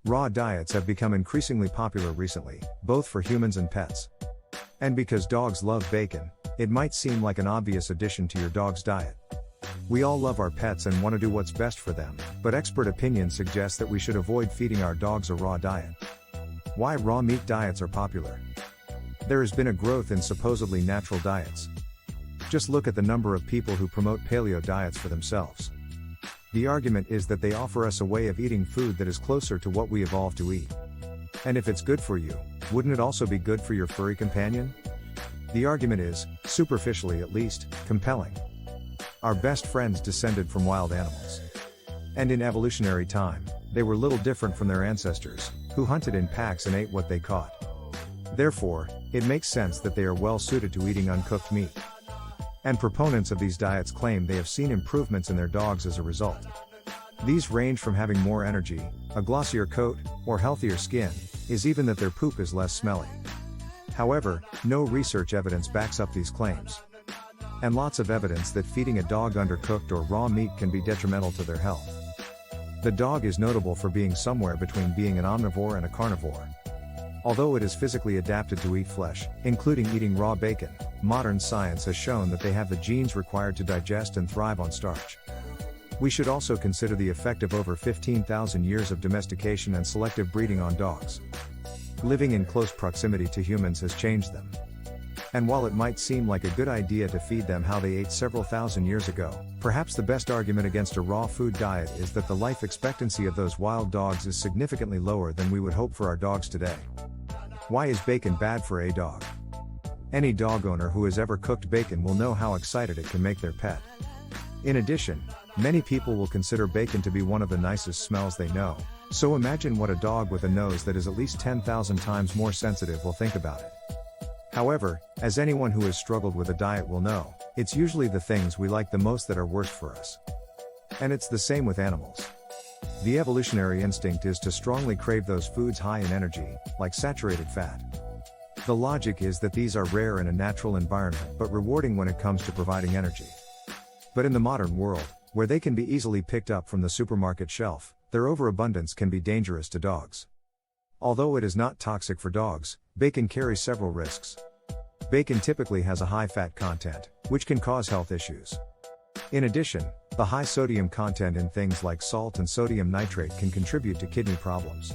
Raw diets have become increasingly popular recently, both for humans and pets. And because dogs love bacon, it might seem like an obvious addition to your dog's diet. We all love our pets and want to do what's best for them, but expert opinion suggests that we should avoid feeding our dogs a raw diet. Why raw meat diets are popular? There has been a growth in supposedly natural diets. Just look at the number of people who promote paleo diets for themselves. The argument is that they offer us a way of eating food that is closer to what we evolved to eat. And if it's good for you, wouldn't it also be good for your furry companion? The argument is, superficially at least, compelling. Our best friends descended from wild animals. And in evolutionary time, they were little different from their ancestors, who hunted in packs and ate what they caught. Therefore, it makes sense that they are well suited to eating uncooked meat. And proponents of these diets claim they have seen improvements in their dogs as a result. These range from having more energy, a glossier coat, or healthier skin, is even that their poop is less smelly. However, no research evidence backs up these claims. And lots of evidence that feeding a dog undercooked or raw meat can be detrimental to their health. The dog is notable for being somewhere between being an omnivore and a carnivore. Although it is physically adapted to eat flesh, including eating raw bacon, modern science has shown that they have the genes required to digest and thrive on starch. We should also consider the effect of over 15,000 years of domestication and selective breeding on dogs. Living in close proximity to humans has changed them. And while it might seem like a good idea to feed them how they ate several thousand years ago, perhaps the best argument against a raw food diet is that the life expectancy of those wild dogs is significantly lower than we would hope for our dogs today. Why is bacon bad for a dog? Any dog owner who has ever cooked bacon will know how excited it can make their pet. In addition, many people will consider bacon to be one of the nicest smells they know, so imagine what a dog with a nose that is at least 10,000 times more sensitive will think about it. However, as anyone who has struggled with a diet will know, it's usually the things we like the most that are worst for us. And it's the same with animals. The evolutionary instinct is to strongly crave those foods high in energy, like saturated fat. The logic is that these are rare in a natural environment but rewarding when it comes to providing energy. But in the modern world, where they can be easily picked up from the supermarket shelf, their overabundance can be dangerous to dogs. Although it is not toxic for dogs, bacon carries several risks. Bacon typically has a high fat content, which can cause health issues. In addition, the high sodium content in things like salt and sodium nitrate can contribute to kidney problems.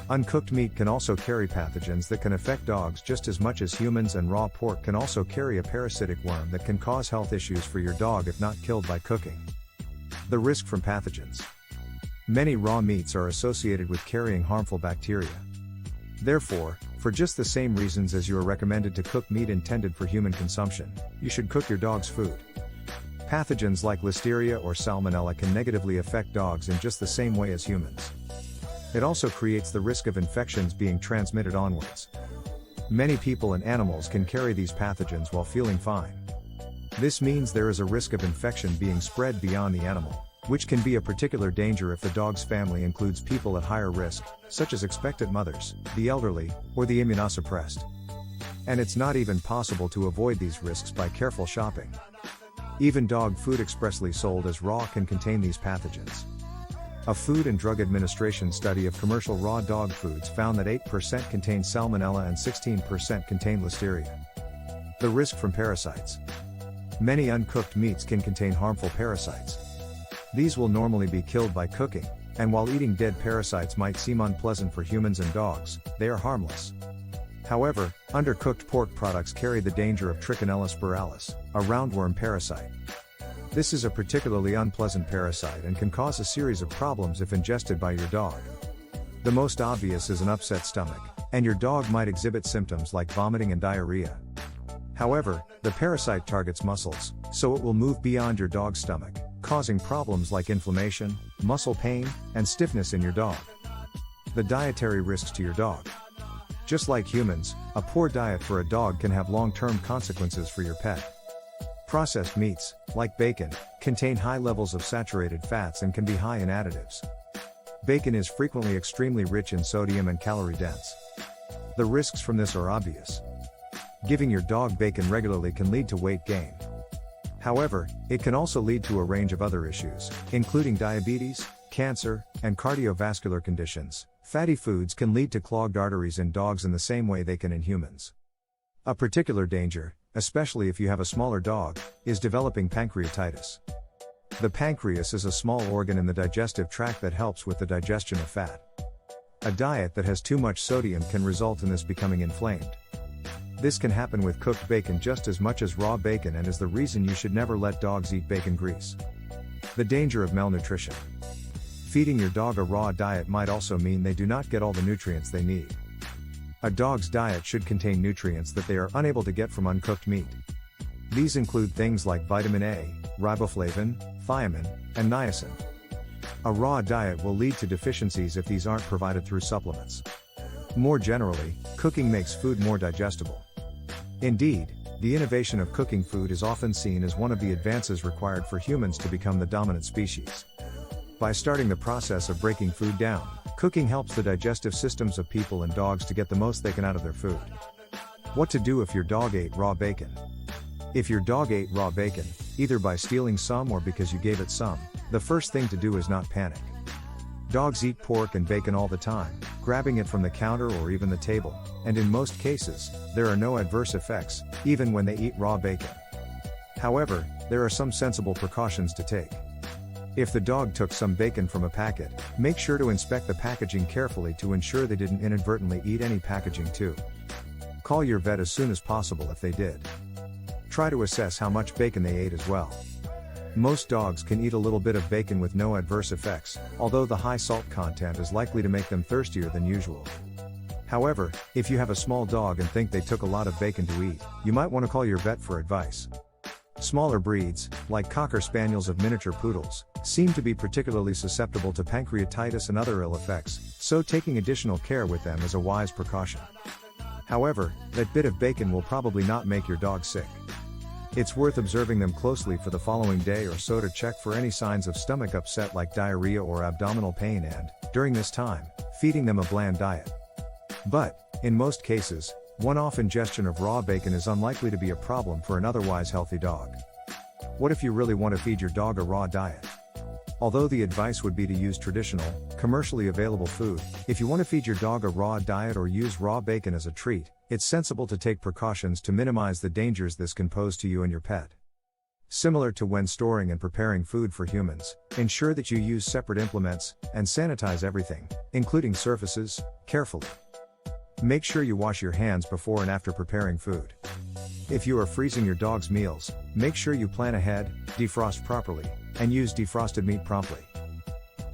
Uncooked meat can also carry pathogens that can affect dogs just as much as humans, and raw pork can also carry a parasitic worm that can cause health issues for your dog if not killed by cooking. The risk from pathogens. Many raw meats are associated with carrying harmful bacteria. Therefore, for just the same reasons as you are recommended to cook meat intended for human consumption, you should cook your dog's food. Pathogens like Listeria or Salmonella can negatively affect dogs in just the same way as humans. It also creates the risk of infections being transmitted onwards. Many people and animals can carry these pathogens while feeling fine. This means there is a risk of infection being spread beyond the animal, which can be a particular danger if the dog's family includes people at higher risk, such as expectant mothers, the elderly, or the immunosuppressed. And it's not even possible to avoid these risks by careful shopping. Even dog food expressly sold as raw can contain these pathogens. A Food and Drug Administration study of commercial raw dog foods found that 8% contained Salmonella and 16% contained Listeria. The risk from parasites. Many uncooked meats can contain harmful parasites. These will normally be killed by cooking, and while eating dead parasites might seem unpleasant for humans and dogs, they are harmless. However, undercooked pork products carry the danger of Trichinella spiralis, a roundworm parasite. This is a particularly unpleasant parasite and can cause a series of problems if ingested by your dog. The most obvious is an upset stomach, and your dog might exhibit symptoms like vomiting and diarrhea. However, the parasite targets muscles, so it will move beyond your dog's stomach, causing problems like inflammation, muscle pain, and stiffness in your dog. The dietary risks to your dog. Just like humans, a poor diet for a dog can have long-term consequences for your pet. Processed meats, like bacon, contain high levels of saturated fats and can be high in additives. Bacon is frequently extremely rich in sodium and calorie dense. The risks from this are obvious. Giving your dog bacon regularly can lead to weight gain. However, it can also lead to a range of other issues, including diabetes, cancer, and cardiovascular conditions. Fatty foods can lead to clogged arteries in dogs in the same way they can in humans. A particular danger, especially if you have a smaller dog, is developing pancreatitis. The pancreas is a small organ in the digestive tract that helps with the digestion of fat. A diet that has too much sodium can result in this becoming inflamed. This can happen with cooked bacon just as much as raw bacon and is the reason you should never let dogs eat bacon grease. The danger of malnutrition. Feeding your dog a raw diet might also mean they do not get all the nutrients they need. A dog's diet should contain nutrients that they are unable to get from uncooked meat. These include things like vitamin A, riboflavin, thiamine, and niacin. A raw diet will lead to deficiencies if these aren't provided through supplements. More generally, cooking makes food more digestible. Indeed, the innovation of cooking food is often seen as one of the advances required for humans to become the dominant species. By starting the process of breaking food down, cooking helps the digestive systems of people and dogs to get the most they can out of their food. What to do if your dog ate raw bacon? If your dog ate raw bacon, either by stealing some or because you gave it some, the first thing to do is not panic. Dogs eat pork and bacon all the time, grabbing it from the counter or even the table, and in most cases, there are no adverse effects, even when they eat raw bacon. However, there are some sensible precautions to take. If the dog took some bacon from a packet, make sure to inspect the packaging carefully to ensure they didn't inadvertently eat any packaging too. Call your vet as soon as possible if they did. Try to assess how much bacon they ate as well. Most dogs can eat a little bit of bacon with no adverse effects, although the high salt content is likely to make them thirstier than usual. However, if you have a small dog and think they took a lot of bacon to eat, you might want to call your vet for advice. Smaller breeds, like Cocker Spaniels of miniature poodles, seem to be particularly susceptible to pancreatitis and other ill effects, so taking additional care with them is a wise precaution. However, that bit of bacon will probably not make your dog sick. It's worth observing them closely for the following day or so to check for any signs of stomach upset like diarrhea or abdominal pain and, during this time, feeding them a bland diet. But, in most cases, one-off ingestion of raw bacon is unlikely to be a problem for an otherwise healthy dog. What if you really want to feed your dog a raw diet? Although the advice would be to use traditional, commercially available food, if you want to feed your dog a raw diet or use raw bacon as a treat, it's sensible to take precautions to minimize the dangers this can pose to you and your pet. Similar to when storing and preparing food for humans, ensure that you use separate implements, and sanitize everything, including surfaces, carefully. Make sure you wash your hands before and after preparing food. If you are freezing your dog's meals, make sure you plan ahead, defrost properly, and use defrosted meat promptly.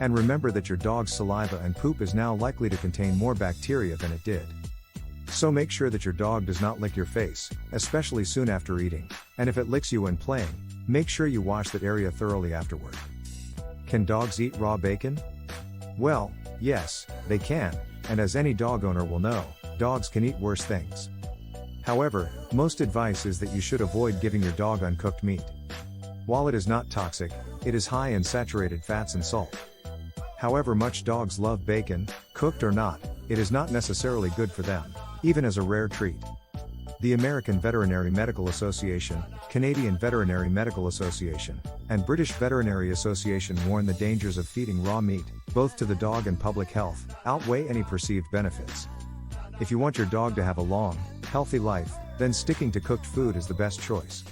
And remember that your dog's saliva and poop is now likely to contain more bacteria than it did. So make sure that your dog does not lick your face, especially soon after eating, and if it licks you when playing, make sure you wash that area thoroughly afterward. Can dogs eat raw bacon? Well, yes, they can, and as any dog owner will know, dogs can eat worse things. However, most advice is that you should avoid giving your dog uncooked meat. While it is not toxic, it is high in saturated fats and salt. However much dogs love bacon, cooked or not, it is not necessarily good for them, even as a rare treat. The American Veterinary Medical Association, Canadian Veterinary Medical Association, and British Veterinary Association warn the dangers of feeding raw meat, both to the dog and public health, outweigh any perceived benefits. If you want your dog to have a long, healthy life, then sticking to cooked food is the best choice.